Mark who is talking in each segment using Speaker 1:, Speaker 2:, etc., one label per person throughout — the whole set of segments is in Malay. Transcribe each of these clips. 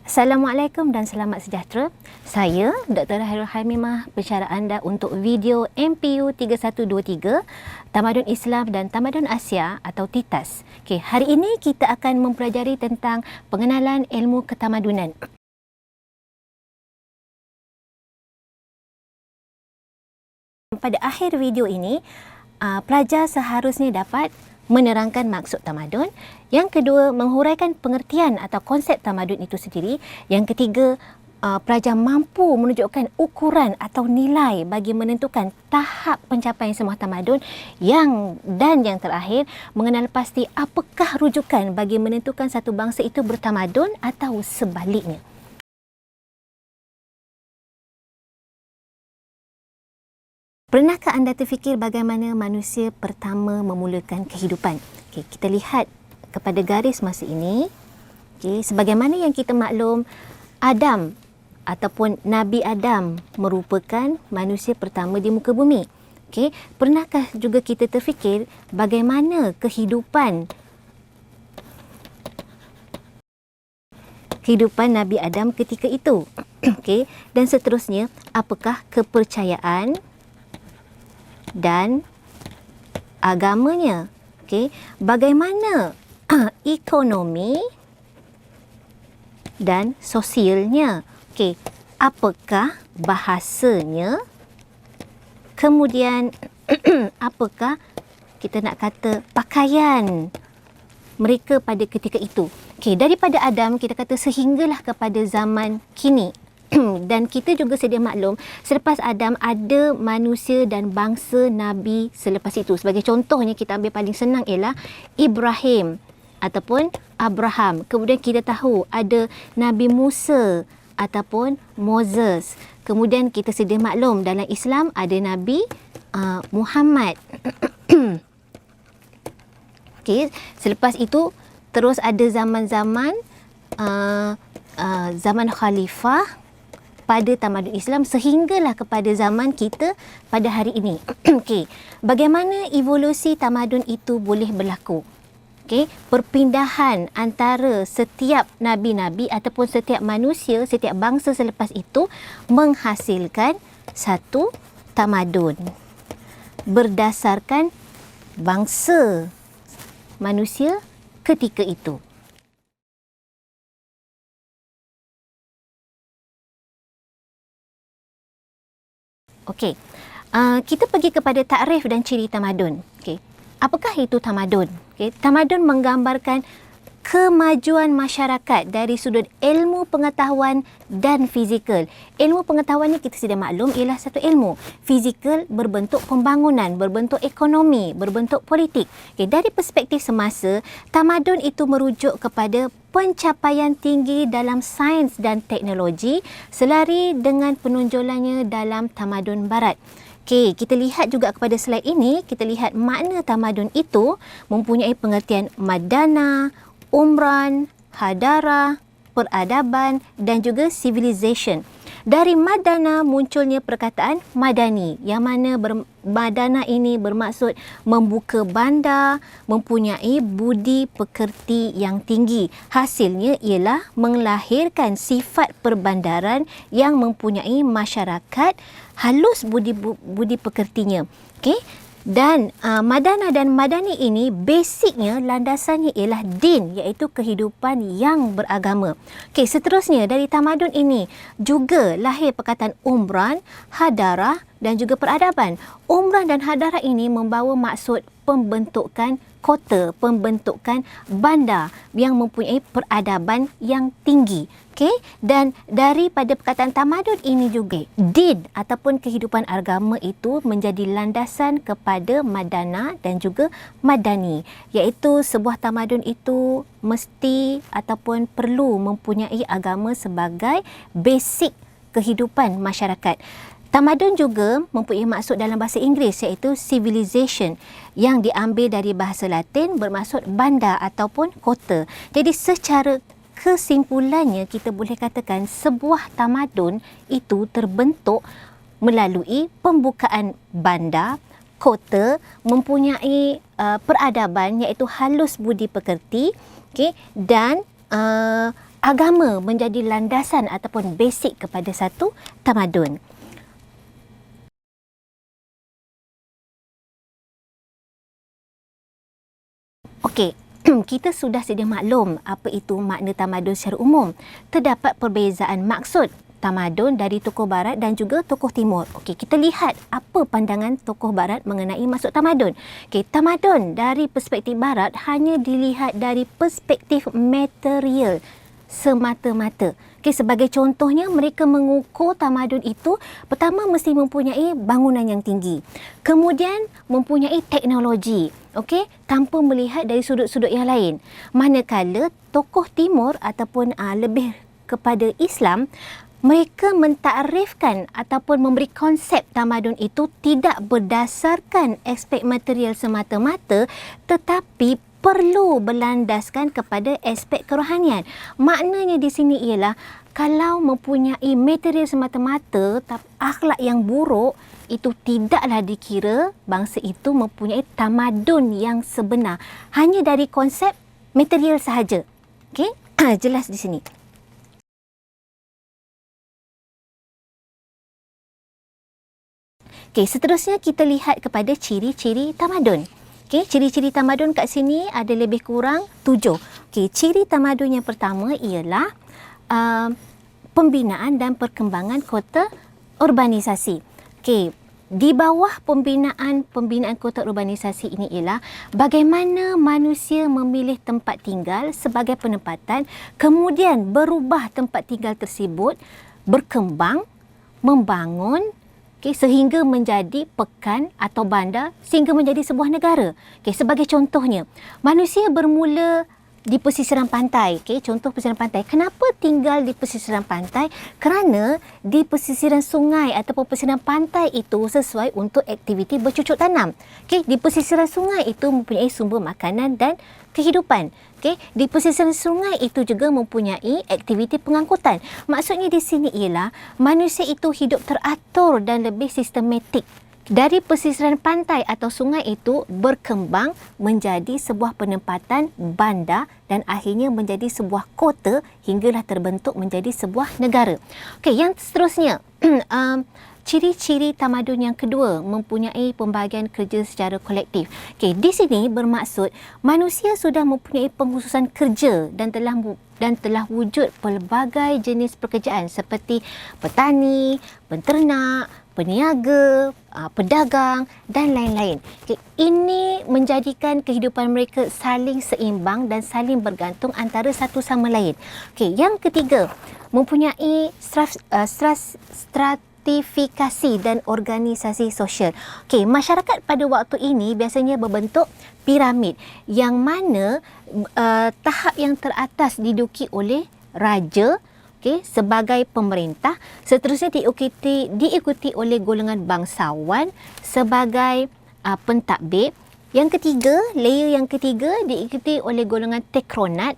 Speaker 1: Assalamualaikum dan selamat sejahtera. Saya Dr. Hairul Hamimah bersara anda untuk video MPU 3123 Tamadun Islam dan Tamadun Asia atau TITAS. Okey, hari ini kita akan mempelajari tentang pengenalan ilmu ketamadunan. Pada akhir video ini, pelajar seharusnya dapat menerangkan maksud tamadun. Yang kedua, menghuraikan pengertian atau konsep tamadun itu sendiri. Yang ketiga, pelajar mampu menunjukkan ukuran atau nilai bagi menentukan tahap pencapaian sebuah tamadun. Dan yang terakhir, mengenal pasti apakah rujukan bagi menentukan satu bangsa itu bertamadun atau sebaliknya. Pernahkah anda terfikir bagaimana manusia pertama memulakan kehidupan? Okay, kita lihat kepada garis masa ini. Okay, sebagaimana yang kita maklum, Adam ataupun Nabi Adam merupakan manusia pertama di muka bumi. Okay, pernahkah juga kita terfikir bagaimana kehidupan Nabi Adam ketika itu? Okay, dan seterusnya, apakah kepercayaan dan agamanya? Okey, bagaimana ekonomi dan sosialnya? Okey, apakah bahasanya? Kemudian apakah kita nak kata pakaian mereka pada ketika itu? Okey, daripada Adam kita kata sehinggalah kepada zaman kini. Dan kita juga sedia maklum, selepas Adam ada manusia dan bangsa Nabi selepas itu. Sebagai contohnya, kita ambil paling senang ialah Ibrahim ataupun Abraham. Kemudian kita tahu ada Nabi Musa ataupun Moses. Kemudian kita sedia maklum dalam Islam ada Nabi Muhammad. Okay. Selepas itu terus ada zaman-zaman zaman khalifah pada tamadun Islam sehinggalah kepada zaman kita pada hari ini. Okey, bagaimana evolusi tamadun itu boleh berlaku? Okey, perpindahan antara setiap nabi-nabi ataupun setiap manusia, setiap bangsa selepas itu menghasilkan satu tamadun berdasarkan bangsa manusia ketika itu. Okey, kita pergi kepada takrif dan ciri tamadun. Okey, apakah itu tamadun? Okey, tamadun menggambarkan kemajuan masyarakat dari sudut ilmu pengetahuan dan fizikal. Ilmu pengetahuan ni kita sedia maklum ialah satu ilmu. Fizikal berbentuk pembangunan, berbentuk ekonomi, berbentuk politik. Okey, dari perspektif semasa, tamadun itu merujuk kepada pencapaian tinggi dalam sains dan teknologi selari dengan penonjolannya dalam tamadun barat. Okey, kita lihat juga kepada slide ini, kita lihat makna tamadun itu mempunyai pengertian madana, umran, hadarah, peradaban dan juga civilization. Dari madana munculnya perkataan madani, yang mana madana ini bermaksud membuka bandar, mempunyai budi pekerti yang tinggi. Hasilnya ialah melahirkan sifat perbandaran yang mempunyai masyarakat halus budi pekertinya. Okey. Dan madana dan madani ini basicnya, landasannya ialah din, iaitu kehidupan yang beragama. Okey, seterusnya dari tamadun ini juga lahir perkataan umran, hadarah dan juga peradaban. Umran dan hadarah ini membawa maksud pembentukan kota, pembentukan bandar yang mempunyai peradaban yang tinggi. Okey, dan daripada perkataan tamadun ini juga din ataupun kehidupan agama itu menjadi landasan kepada madana dan juga madani, iaitu sebuah tamadun itu mesti ataupun perlu mempunyai agama sebagai basic kehidupan masyarakat. Tamadun juga mempunyai maksud dalam bahasa Inggeris iaitu civilization yang diambil dari bahasa Latin bermaksud bandar ataupun kota. Jadi secara kesimpulannya kita boleh katakan sebuah tamadun itu terbentuk melalui pembukaan bandar, kota, mempunyai peradaban iaitu halus budi pekerti, okay, dan agama menjadi landasan ataupun basic kepada satu tamadun. Okey, kita sudah sedia maklum apa itu makna tamadun secara umum. Terdapat perbezaan maksud tamadun dari tokoh barat dan juga tokoh timur. Okey, kita lihat apa pandangan tokoh barat mengenai maksud tamadun. Okey, tamadun dari perspektif barat hanya dilihat dari perspektif material semata-mata. Okey, sebagai contohnya, mereka mengukur tamadun itu pertama mesti mempunyai bangunan yang tinggi. Kemudian mempunyai teknologi, okey, tanpa melihat dari sudut-sudut yang lain. Manakala tokoh timur ataupun lebih kepada Islam, mereka mentakrifkan ataupun memberi konsep tamadun itu tidak berdasarkan aspek material semata-mata, tetapi perlu berlandaskan kepada aspek kerohanian. Maknanya di sini ialah kalau mempunyai material semata-mata, akhlak yang buruk, itu tidaklah dikira bangsa itu mempunyai tamadun yang sebenar. Hanya dari konsep material sahaja. Okey? Jelas di sini. Okey, seterusnya kita lihat kepada ciri-ciri tamadun. Okey, ciri-ciri tamadun kat sini ada lebih kurang 7. Okey, ciri tamadun yang pertama ialah pembinaan dan perkembangan kota urbanisasi. Okey, di bawah pembinaan kota urbanisasi ini ialah bagaimana manusia memilih tempat tinggal sebagai penempatan, kemudian berubah tempat tinggal tersebut, berkembang, membangun, okay, sehingga menjadi pekan atau bandar, sehingga menjadi sebuah negara. Okay, sebagai contohnya, manusia bermula di pesisiran pantai. Okay, contoh pesisiran pantai. Kenapa tinggal di pesisiran pantai? Kerana di pesisiran sungai ataupun pesisiran pantai itu sesuai untuk aktiviti bercucuk tanam. Okay, di pesisiran sungai itu mempunyai sumber makanan dan kehidupan. Okay, di pesisiran sungai itu juga mempunyai aktiviti pengangkutan. Maksudnya di sini ialah manusia itu hidup teratur dan lebih sistematik. Dari pesisiran pantai atau sungai itu berkembang menjadi sebuah penempatan bandar dan akhirnya menjadi sebuah kota hinggalah terbentuk menjadi sebuah negara. Okey, yang seterusnya, ciri-ciri tamadun yang kedua mempunyai pembahagian kerja secara kolektif. Okey, di sini bermaksud manusia sudah mempunyai pengkhususan kerja dan telah wujud pelbagai jenis pekerjaan seperti petani, penternak, peniaga, pedagang dan lain-lain. Okay, ini menjadikan kehidupan mereka saling seimbang dan saling bergantung antara satu sama lain. Okay, yang ketiga, mempunyai stratifikasi dan organisasi sosial. Okay, masyarakat pada waktu ini biasanya berbentuk piramid yang mana tahap yang teratas diduduki oleh raja, okay, sebagai pemerintah, seterusnya diikuti oleh golongan bangsawan sebagai pentadbir. Yang ketiga, layer yang ketiga diikuti oleh golongan tekronat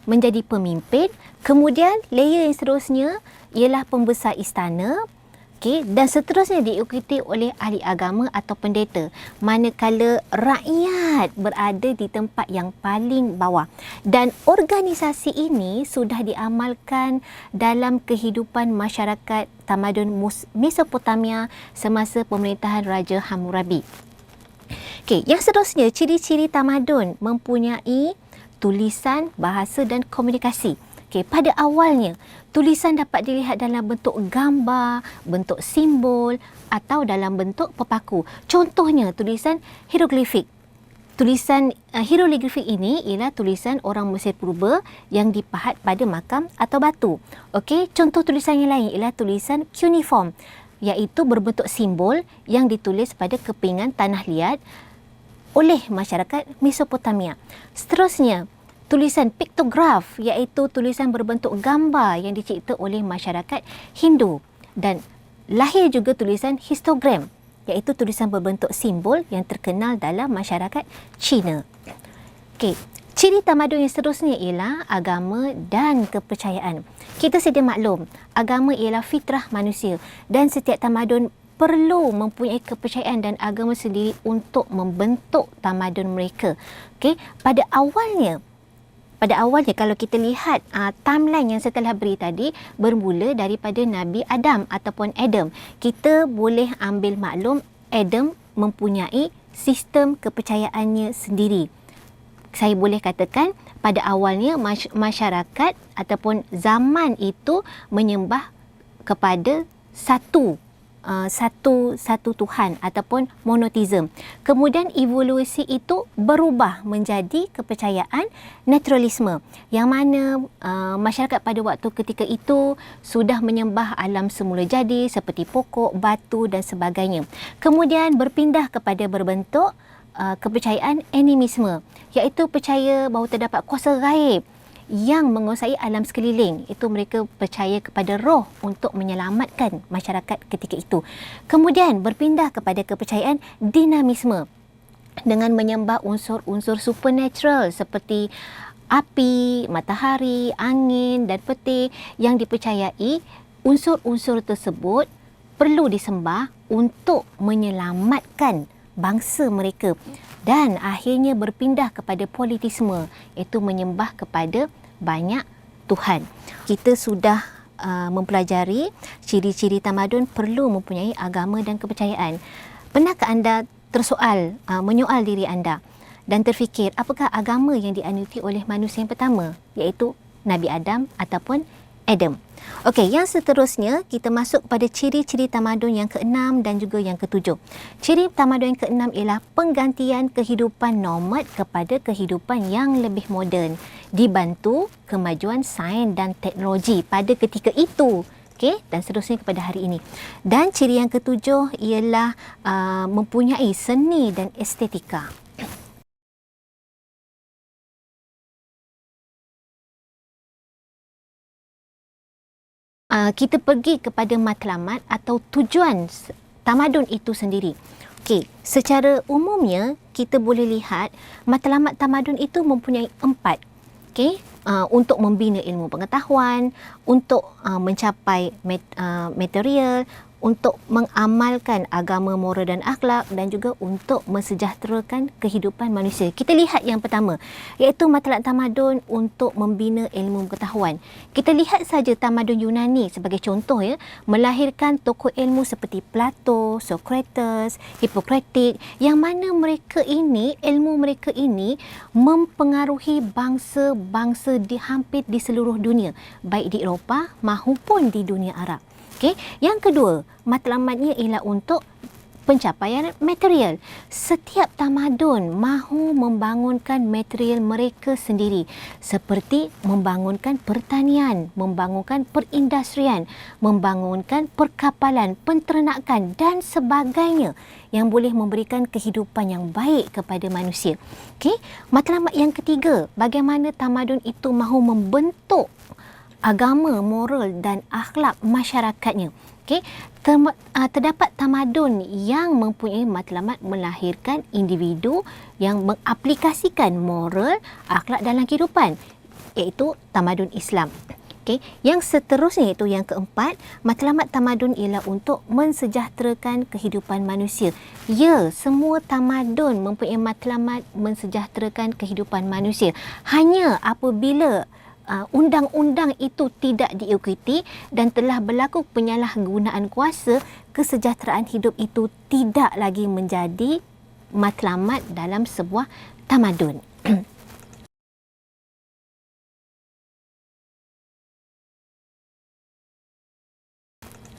Speaker 1: menjadi pemimpin. Kemudian layer yang seterusnya ialah pembesar istana, okay, dan seterusnya diikuti oleh ahli agama atau pendeta, manakala rakyat berada di tempat yang paling bawah. Dan organisasi ini sudah diamalkan dalam kehidupan masyarakat tamadun Mesopotamia semasa pemerintahan Raja Hammurabi. Okay, yang seterusnya, ciri-ciri tamadun mempunyai tulisan, bahasa dan komunikasi. Okay, pada awalnya, tulisan dapat dilihat dalam bentuk gambar, bentuk simbol atau dalam bentuk pepaku. Contohnya, tulisan hieroglifik. Tulisan hieroglifik ini ialah tulisan orang Mesir Purba yang dipahat pada makam atau batu. Okey, contoh tulisan yang lain ialah tulisan cuneiform, iaitu berbentuk simbol yang ditulis pada kepingan tanah liat oleh masyarakat Mesopotamia. Seterusnya, tulisan piktograf, iaitu tulisan berbentuk gambar yang dicipta oleh masyarakat Hindu. Dan lahir juga tulisan histogram, iaitu tulisan berbentuk simbol yang terkenal dalam masyarakat Cina. Okey, ciri tamadun yang seterusnya ialah agama dan kepercayaan. Kita sedia maklum, agama ialah fitrah manusia dan setiap tamadun perlu mempunyai kepercayaan dan agama sendiri untuk membentuk tamadun mereka. Okey, pada awalnya pada awalnya kalau kita lihat timeline yang saya telah beri tadi bermula daripada Nabi Adam ataupun Adam. Kita boleh ambil maklum Adam mempunyai sistem kepercayaannya sendiri. Saya boleh katakan pada awalnya masyarakat ataupun zaman itu menyembah kepada satu Tuhan ataupun monoteism. Kemudian evolusi itu berubah menjadi kepercayaan naturalisme, yang mana masyarakat pada waktu ketika itu sudah menyembah alam semula jadi seperti pokok, batu dan sebagainya. Kemudian berpindah kepada berbentuk kepercayaan animisme, iaitu percaya bahawa terdapat kuasa gaib yang menguasai alam sekeliling. Itu mereka percaya kepada roh untuk menyelamatkan masyarakat ketika itu. Kemudian berpindah kepada kepercayaan dinamisme dengan menyembah unsur-unsur supernatural seperti api, matahari, angin dan petir, yang dipercayai unsur-unsur tersebut perlu disembah untuk menyelamatkan bangsa mereka. Dan akhirnya berpindah kepada politisme, iaitu menyembah kepada banyak Tuhan. Kita sudah mempelajari ciri-ciri tamadun perlu mempunyai agama dan kepercayaan. Pernahkah anda menyoal diri anda dan terfikir apakah agama yang dianuti oleh manusia yang pertama, iaitu Nabi Adam ataupun Adam? Okey, yang seterusnya kita masuk pada ciri-ciri tamadun yang keenam dan juga yang ketujuh. Ciri tamadun yang keenam ialah penggantian kehidupan nomad kepada kehidupan yang lebih moden, dibantu kemajuan sains dan teknologi pada ketika itu. Okey, dan seterusnya kepada hari ini. Dan ciri yang ketujuh ialah mempunyai seni dan estetika. Kita pergi kepada matlamat atau tujuan tamadun itu sendiri. Okey, secara umumnya kita boleh lihat matlamat tamadun itu mempunyai 4. Okey, untuk membina ilmu pengetahuan, untuk mencapai material, untuk mengamalkan agama, moral dan akhlak, dan juga untuk mensejahterakan kehidupan manusia. Kita lihat yang pertama, iaitu matlamat tamadun untuk membina ilmu pengetahuan. Kita lihat saja tamadun Yunani sebagai contoh, ya, melahirkan tokoh ilmu seperti Plato, Socrates, Hippocrates, yang mana ilmu mereka ini mempengaruhi bangsa-bangsa hampir di seluruh dunia, baik di Eropah maupun di dunia Arab. Okay. Yang kedua, matlamatnya ialah untuk pencapaian material. Setiap tamadun mahu membangunkan material mereka sendiri, seperti membangunkan pertanian, membangunkan perindustrian, membangunkan perkapalan, penternakan dan sebagainya yang boleh memberikan kehidupan yang baik kepada manusia. Okay. Matlamat yang ketiga, bagaimana tamadun itu mahu membentuk agama, moral dan akhlak masyarakatnya. Okey, terdapat tamadun yang mempunyai matlamat melahirkan individu yang mengaplikasikan moral, akhlak dalam kehidupan, iaitu tamadun Islam. Okey, yang seterusnya iaitu yang keempat, matlamat tamadun ialah untuk mensejahterakan kehidupan manusia. Ya, semua tamadun mempunyai matlamat mensejahterakan kehidupan manusia. Hanya apabila undang-undang itu tidak diikuti dan telah berlaku penyalahgunaan kuasa, kesejahteraan hidup itu tidak lagi menjadi matlamat dalam sebuah tamadun.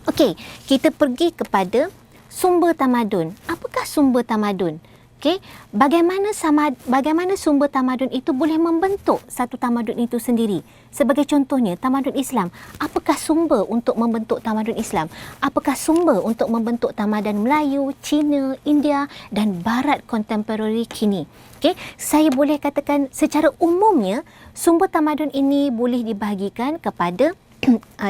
Speaker 1: Okey, kita pergi kepada sumber tamadun. Apakah sumber tamadun? Okey, bagaimana sumber tamadun itu boleh membentuk satu tamadun itu sendiri? Sebagai contohnya, tamadun Islam. Apakah sumber untuk membentuk tamadun Islam? Apakah sumber untuk membentuk tamadun Melayu, Cina, India dan Barat kontemporari kini? Okey, saya boleh katakan secara umumnya sumber tamadun ini boleh dibahagikan kepada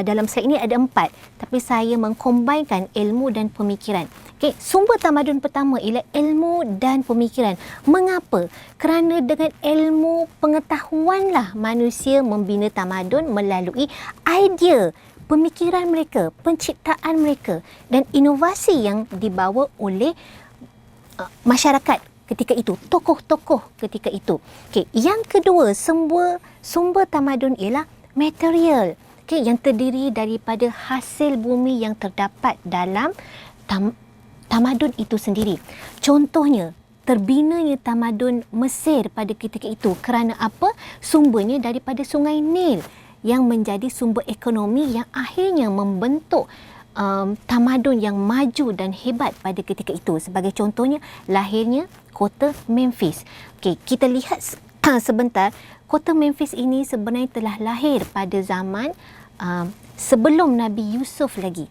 Speaker 1: dalam slide ini ada 4, tapi saya mengcombinkan ilmu dan pemikiran. Okay, sumber tamadun pertama ialah ilmu dan pemikiran. Mengapa? Kerana dengan ilmu pengetahuanlah manusia membina tamadun melalui idea, pemikiran mereka, penciptaan mereka dan inovasi yang dibawa oleh masyarakat ketika itu, tokoh-tokoh ketika itu. Okey, yang kedua, sumber tamadun ialah material. Okey, yang terdiri daripada hasil bumi yang terdapat dalam tamadun itu sendiri. Contohnya, terbinanya tamadun Mesir pada ketika itu kerana apa? Sumbernya daripada Sungai Nil yang menjadi sumber ekonomi yang akhirnya membentuk tamadun yang maju dan hebat pada ketika itu. Sebagai contohnya, lahirnya kota Memphis. Okey, kita lihat sebentar. Kota Memphis ini sebenarnya telah lahir pada zaman sebelum Nabi Yusuf lagi.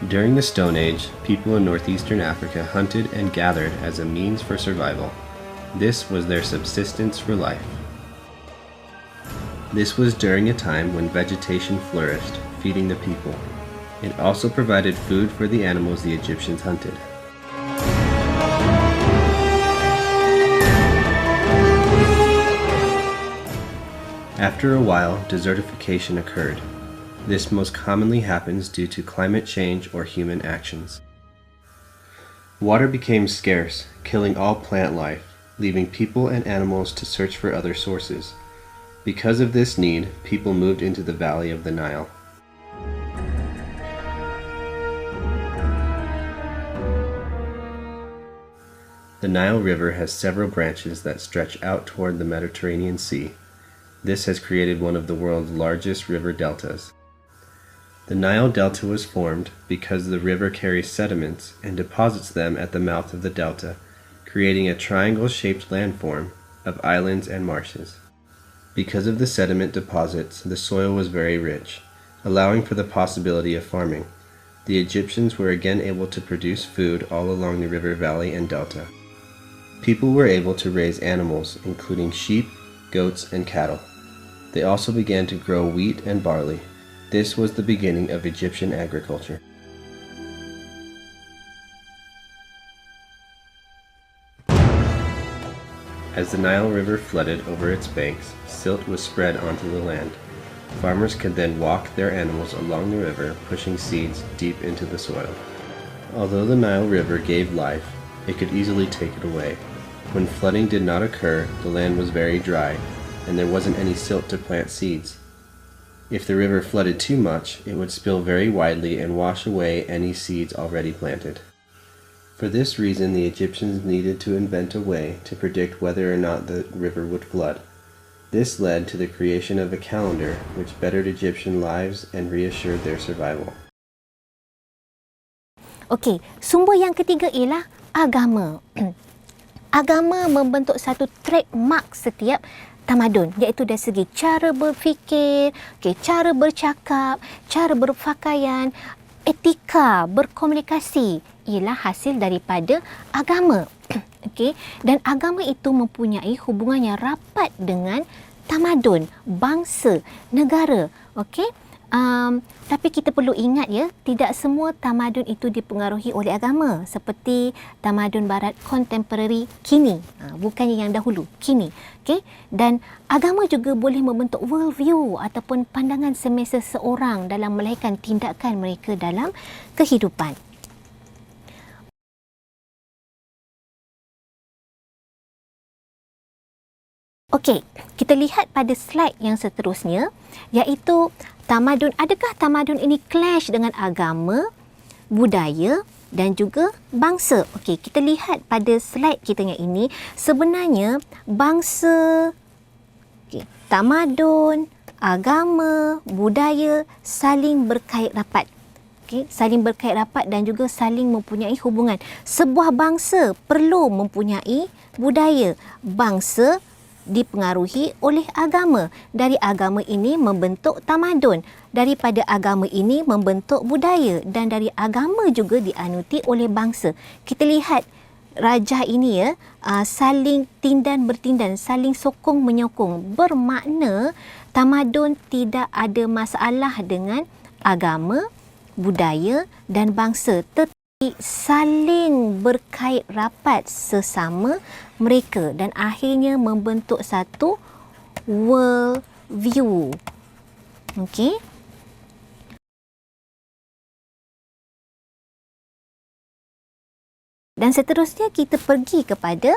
Speaker 2: During the Stone Age, people in northeastern Africa hunted and gathered as a means for survival. This was their subsistence for life. This was during a time when vegetation flourished, feeding the people. It also provided food for the animals the Egyptians hunted. After a while, desertification occurred. This most commonly happens due to climate change or human actions. Water became scarce, killing all plant life, leaving people and animals to search for other sources. Because of this need, people moved into the valley of the Nile. The Nile River has several branches that stretch out toward the Mediterranean Sea. This has created one of the world's largest river deltas. The Nile Delta was formed because the river carries sediments and deposits them at the mouth of the delta, creating a triangle-shaped landform of islands and marshes. Because of the sediment deposits, the soil was very rich, allowing for the possibility of farming. The Egyptians were again able to produce food all along the river valley and delta. People were able to raise animals, including sheep, goats, and cattle. They also began to grow wheat and barley. This was the beginning of Egyptian agriculture. As the Nile River flooded over its banks, silt was spread onto the land. Farmers could then walk their animals along the river, pushing seeds deep into the soil. Although the Nile River gave life, it could easily take it away. When flooding did not occur, the land was very dry, and there wasn't any silt to plant seeds. If the river flooded too much, it would spill very widely and wash away any seeds already planted. For this reason, the Egyptians needed to invent a way to predict whether or not the river would flood. This led to the creation of a calendar which bettered Egyptian lives and reassured their survival.
Speaker 1: Okey, sumber yang ketiga ialah agama. Agama membentuk satu trademark setiap tamadun, iaitu dari segi cara berfikir, cara bercakap, cara berpakaian, etika, berkomunikasi ialah hasil daripada agama. Dan agama itu mempunyai hubungan yang rapat dengan tamadun, bangsa, negara. Tapi kita perlu ingat ya, tidak semua tamadun itu dipengaruhi oleh agama seperti tamadun barat kontemporari kini, bukannya yang dahulu, kini. Dan agama juga boleh membentuk world view ataupun pandangan semasa seorang dalam melahirkan tindakan mereka dalam kehidupan. Okey, kita lihat pada slide yang seterusnya, iaitu tamadun. Adakah tamadun ini clash dengan agama, budaya dan juga bangsa? Okey, kita lihat pada slide kita yang ini, sebenarnya bangsa, tamadun, agama, budaya saling berkait rapat. Saling berkait rapat dan juga saling mempunyai hubungan. Sebuah bangsa perlu mempunyai budaya. Bangsa dipengaruhi oleh agama. Dari agama ini membentuk tamadun. Daripada agama ini membentuk budaya. Dan dari agama juga dianuti oleh bangsa. Kita lihat rajah ini saling tindan bertindan, saling sokong menyokong. Bermakna tamadun tidak ada masalah dengan agama, budaya dan bangsa. saling berkait rapat sesama mereka dan akhirnya membentuk satu world view. Okey. Dan seterusnya kita pergi kepada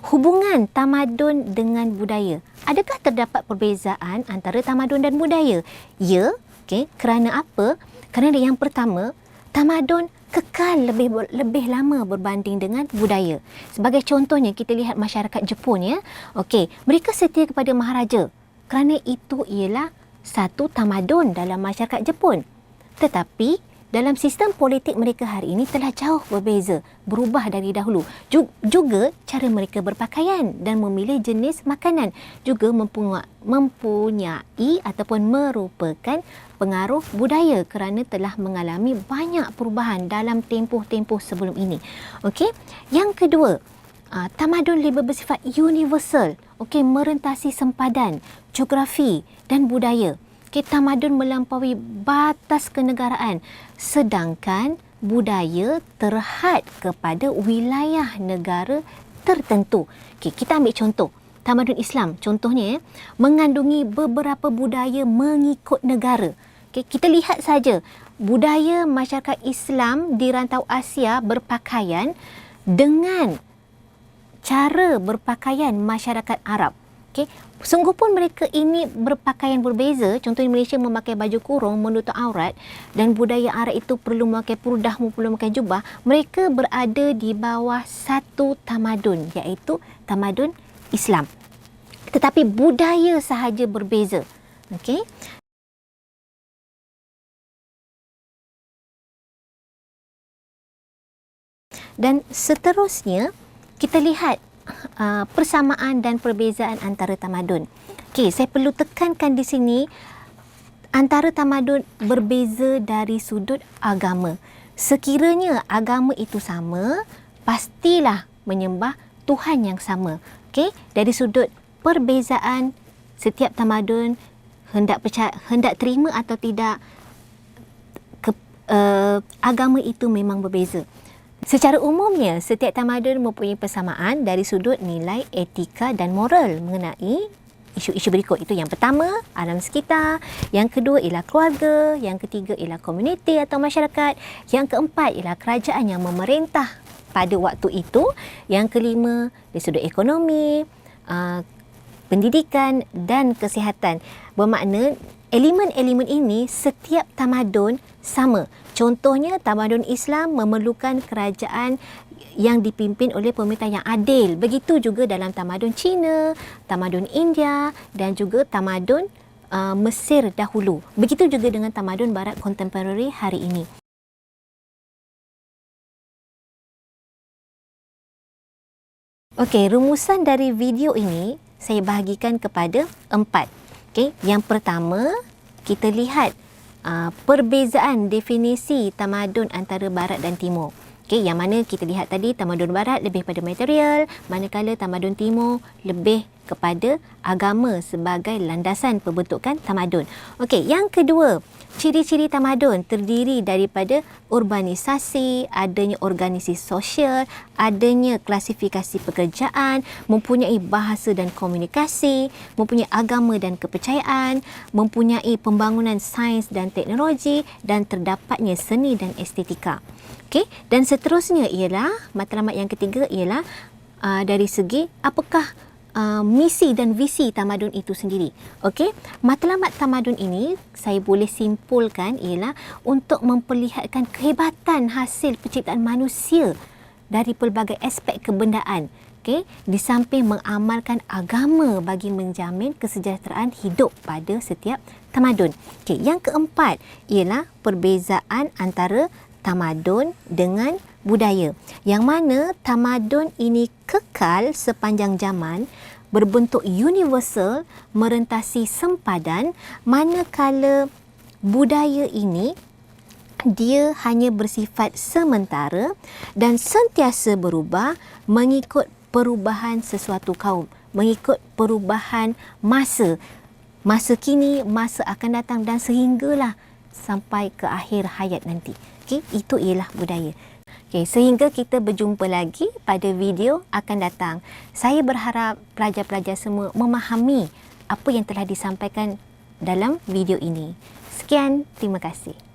Speaker 1: hubungan tamadun dengan budaya. Adakah terdapat perbezaan antara tamadun dan budaya? Ya, okey. Kerana apa? Kerana yang pertama, tamadun kekal lebih lama berbanding dengan budaya. Sebagai contohnya, kita lihat masyarakat Jepun ya. Okey, mereka setia kepada maharaja kerana itu ialah satu tamadun dalam masyarakat Jepun. Tetapi dalam sistem politik mereka hari ini telah jauh berbeza, berubah dari dahulu. Juga cara mereka berpakaian dan memilih jenis makanan juga mempunyai ataupun merupakan pengaruh budaya kerana telah mengalami banyak perubahan dalam tempoh-tempoh sebelum ini. Okey, yang kedua, tamadun lebih bersifat universal, okey, merentasi sempadan, geografi dan budaya. Tamadun melampaui batas kenegaraan, sedangkan budaya terhad kepada wilayah negara tertentu. Kita ambil contoh tamadun Islam, contohnya mengandungi beberapa budaya mengikut negara. Kita lihat saja budaya masyarakat Islam di rantau Asia berpakaian dengan cara berpakaian masyarakat Arab. Sungguh pun mereka ini berpakaian berbeza. Contohnya Malaysia memakai baju kurung menutup aurat dan budaya Arab itu perlu memakai purdah, perlu memakai jubah. Mereka berada di bawah satu tamadun, iaitu tamadun Islam. Tetapi budaya sahaja berbeza. Okey. Dan seterusnya kita lihat persamaan dan perbezaan antara tamadun. Saya perlu tekankan di sini antara tamadun berbeza dari sudut agama. Sekiranya agama itu sama, pastilah menyembah Tuhan yang sama. Dari sudut perbezaan, setiap tamadun hendak terima atau tidak, agama itu memang berbeza. Secara umumnya, setiap tamadun mempunyai persamaan dari sudut nilai etika dan moral mengenai isu-isu berikut. Itu yang pertama, alam sekitar. Yang kedua ialah keluarga. Yang ketiga ialah komuniti atau masyarakat. Yang keempat ialah kerajaan yang memerintah pada waktu itu. Yang kelima, dari sudut ekonomi, pendidikan dan kesihatan. Bermakna, elemen-elemen ini setiap tamadun sama. Contohnya, tamadun Islam memerlukan kerajaan yang dipimpin oleh pemerintah yang adil. Begitu juga dalam tamadun Cina, tamadun India dan juga tamadun Mesir dahulu. Begitu juga dengan tamadun Barat kontemporari hari ini. Okey, rumusan dari video ini saya bahagikan kepada 4. Yang pertama, kita lihat perbezaan definisi tamadun antara Barat dan Timur. Yang mana kita lihat tadi tamadun Barat lebih pada material, manakala tamadun Timur lebih kepada agama sebagai landasan pembentukan tamadun. Yang kedua, ciri-ciri tamadun terdiri daripada urbanisasi, adanya organisasi sosial, adanya klasifikasi pekerjaan, mempunyai bahasa dan komunikasi, mempunyai agama dan kepercayaan, mempunyai pembangunan sains dan teknologi dan terdapatnya seni dan estetika. Dan seterusnya ialah matlamat yang ketiga ialah dari segi apakah misi dan visi tamadun itu sendiri. Matlamat tamadun ini saya boleh simpulkan ialah untuk memperlihatkan kehebatan hasil penciptaan manusia dari pelbagai aspek kebendaan. Di samping mengamalkan agama bagi menjamin kesejahteraan hidup pada setiap tamadun. Yang keempat ialah perbezaan antara tamadun dengan budaya, yang mana tamadun ini kekal sepanjang zaman, berbentuk universal, merentasi sempadan, manakala budaya ini dia hanya bersifat sementara dan sentiasa berubah mengikut perubahan sesuatu kaum, mengikut perubahan masa kini, masa akan datang dan sehinggalah sampai ke akhir hayat nanti. Okey, itu ialah budaya. Okey, sehingga kita berjumpa lagi pada video akan datang. Saya berharap pelajar-pelajar semua memahami apa yang telah disampaikan dalam video ini. Sekian, terima kasih.